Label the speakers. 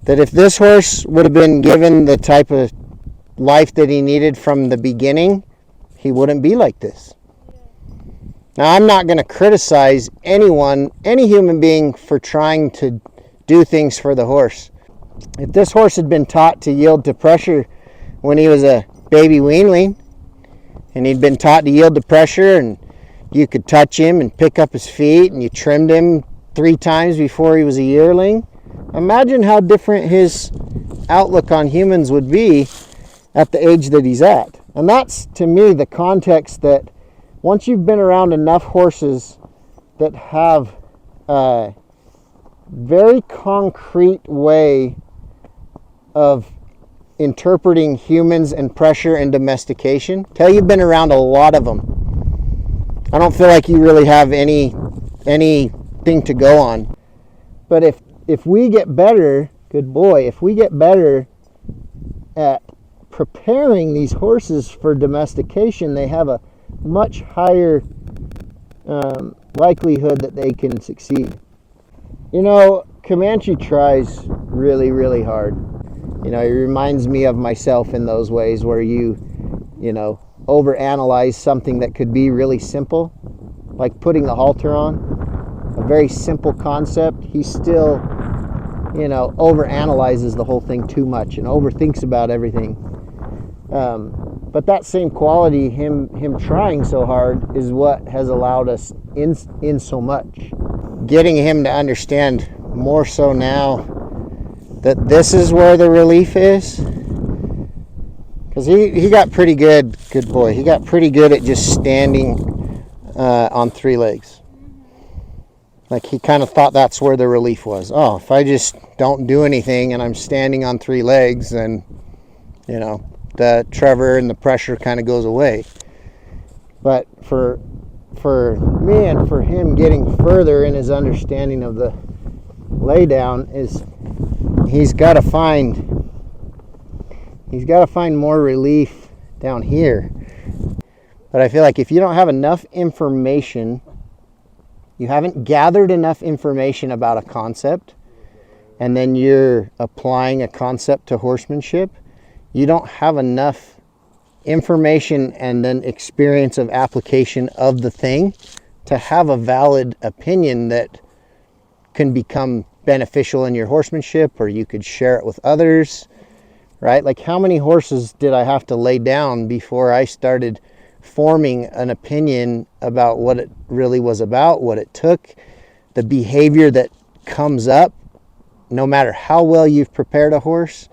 Speaker 1: that if this horse would have been given the type of life that he needed from the beginning, he wouldn't be like this. Now, I'm not going to criticize anyone, any human being, for trying to do things for the horse. If this horse had been taught to yield to pressure when he was a baby weanling, and he'd been taught to yield to pressure, and you could touch him and pick up his feet, and you trimmed him 3 times before he was a yearling, imagine how different his outlook on humans would be at the age that he's at. And that's, to me, the context that once you've been around enough horses that have a very concrete way of interpreting humans and pressure and domestication, till you've been around a lot of them, I don't feel like you really have anything to go on. But if we get better, good boy, if we get better at preparing these horses for domestication, they have a much higher likelihood that they can succeed. You know, Comanche tries really, really hard. You know, it reminds me of myself in those ways where you know, overanalyze something that could be really simple, like putting the halter on, a very simple concept. He still, you know, overanalyzes the whole thing too much and overthinks about everything. But that same quality, him trying so hard, is what has allowed us in so much. Getting him to understand more so now that this is where the relief is, because he got pretty good boy. He got pretty good at just standing on 3 legs. Like, he kind of thought that's where the relief was. Oh, if I just don't do anything and I'm standing on 3 legs, then, you know, the Trevor and the pressure kind of goes away. But for me and for him getting further in his understanding of the laydown is he's got to find more relief down here. But I feel like if you don't have enough information, you haven't gathered enough information about a concept, and then you're applying a concept to horsemanship, you don't have enough information and then experience of application of the thing to have a valid opinion that can become beneficial in your horsemanship, or you could share it with others, right? Like, how many horses did I have to lay down before I started forming an opinion about what it really was about, what it took, the behavior that comes up no matter how well you've prepared a horse?